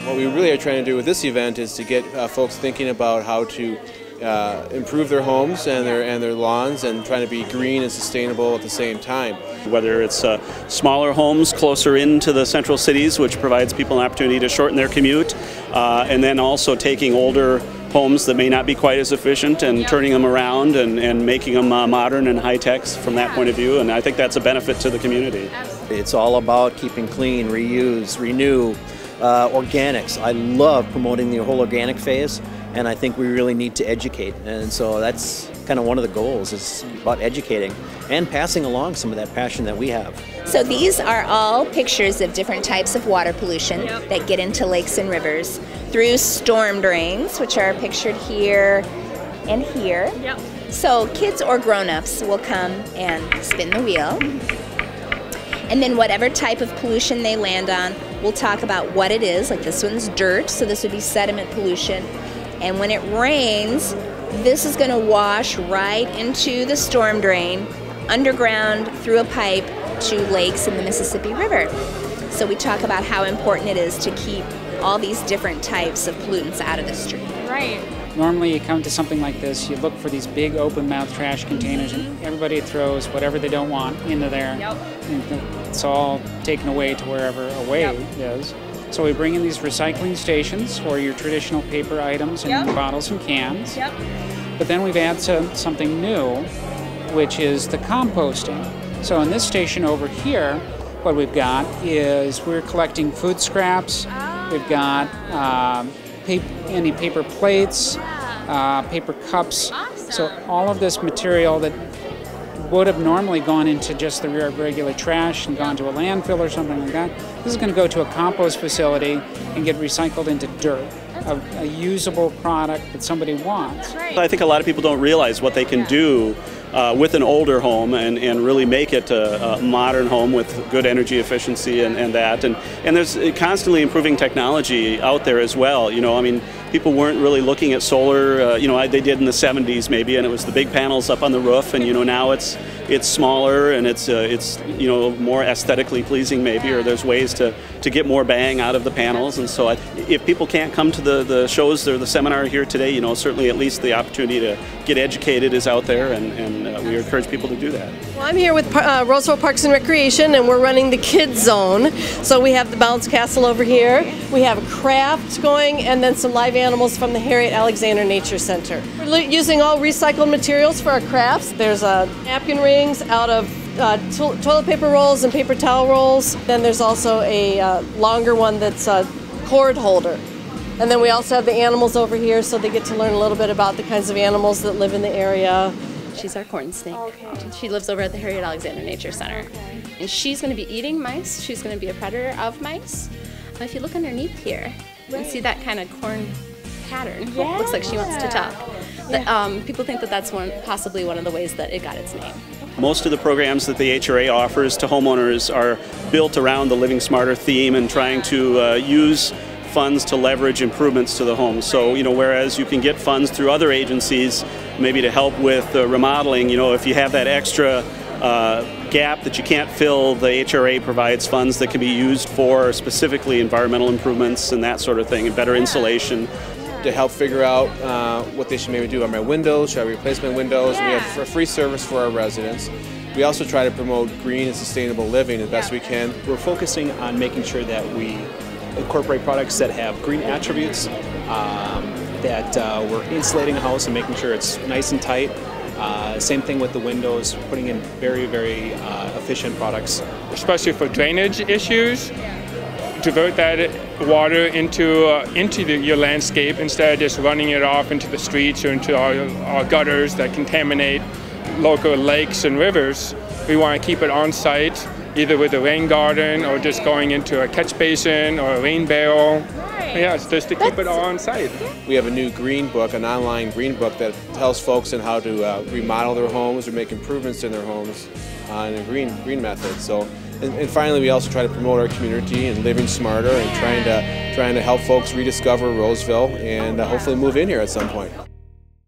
What we really are trying to do with this event is to get folks thinking about how to improve their homes and their lawns, and trying to be green and sustainable at the same time. Whether it's smaller homes closer into the central cities, which provides people an opportunity to shorten their commute, and then also taking older homes that may not be quite as efficient and turning them around and making them modern and high-tech from that point of view, and I think that's a benefit to the community. It's all about keeping clean, reuse, renew, organics. I love promoting the whole organic phase, and I think we really need to educate, and so that's kind of one of the goals, is about educating and passing along some of that passion that we have. So these are all pictures of different types of water pollution that get into lakes and rivers through storm drains, which are pictured here and here. So kids or grown-ups will come and spin the wheel, and then whatever type of pollution they land on, we'll talk about what it is. Like this one's dirt, so this would be sediment pollution. And when it rains, this is going to wash right into the storm drain, underground, through a pipe, to lakes in the Mississippi River. So we talk about how important it is to keep all these different types of pollutants out of the stream. Right. Normally you come to something like this, you look for these big open-mouth trash containers, and everybody throws whatever they don't want into there. And it's all taken away to wherever away is. So we bring in these recycling stations for your traditional paper items and bottles and cans. But then we've added something new, which is the composting. So in this station over here, what we've got is we're collecting food scraps. We've got any paper plates, paper cups. So all of this material that would have normally gone into just the regular trash and gone to a landfill or something like that, this is going to go to a compost facility and get recycled into dirt, a usable product that somebody wants. I think a lot of people don't realize what they can do with an older home and really make it a modern home with good energy efficiency and that. And there's constantly improving technology out there as well. You know, I mean, people weren't really looking at solar, you know, they did in the 70s maybe, and it was the big panels up on the roof, and you know, now it's smaller and it's you know, more aesthetically pleasing maybe, or there's ways to get more bang out of the panels. And so if people can't come to the shows or the seminar here today, you know, certainly at least the opportunity to get educated is out there, and we encourage people to do that. Well, I'm here with Roseville Parks and Recreation, and we're running the Kids Zone. So we have the Bounce Castle over here, we have a craft going, and then some live animals from the Harriet Alexander Nature Center. We're using all recycled materials for our crafts. There's napkin rings out of toilet paper rolls and paper towel rolls. Then there's also a longer one that's a cord holder. And then we also have the animals over here, so they get to learn a little bit about the kinds of animals that live in the area. She's our corn snake. She lives over at the Harriet Alexander Nature Center. And she's going to be eating mice. She's going to be a predator of mice. If you look underneath here, you can see that kind of corn pattern. It looks like she wants to talk. People think that that's possibly one of the ways that it got its name. Most of the programs that the HRA offers to homeowners are built around the Living Smarter theme and trying to use funds to leverage improvements to the home. So, you know, whereas you can get funds through other agencies, maybe to help with remodeling, you know, if you have that extra gap that you can't fill, the HRA provides funds that can be used for specifically environmental improvements and that sort of thing, and better insulation. To help figure out what they should maybe do on my windows, should I replace my windows? We have a free service for our residents. We also try to promote green and sustainable living as best we can. We're focusing on making sure that we incorporate products that have green attributes, that we're insulating a house and making sure it's nice and tight. Same thing with the windows, putting in very, very efficient products. Especially for drainage issues, divert that water into your landscape instead of just running it off into the streets or into our gutters that contaminate local lakes and rivers. We want to keep it on site, either with a rain garden or just going into a catch basin or a rain barrel. Yeah, it's just to keep it all on site. We have a new green book, an online green book that tells folks on how to remodel their homes or make improvements in their homes in a green method. So, and finally, we also try to promote our community and living smarter and trying to help folks rediscover Roseville and hopefully move in here at some point.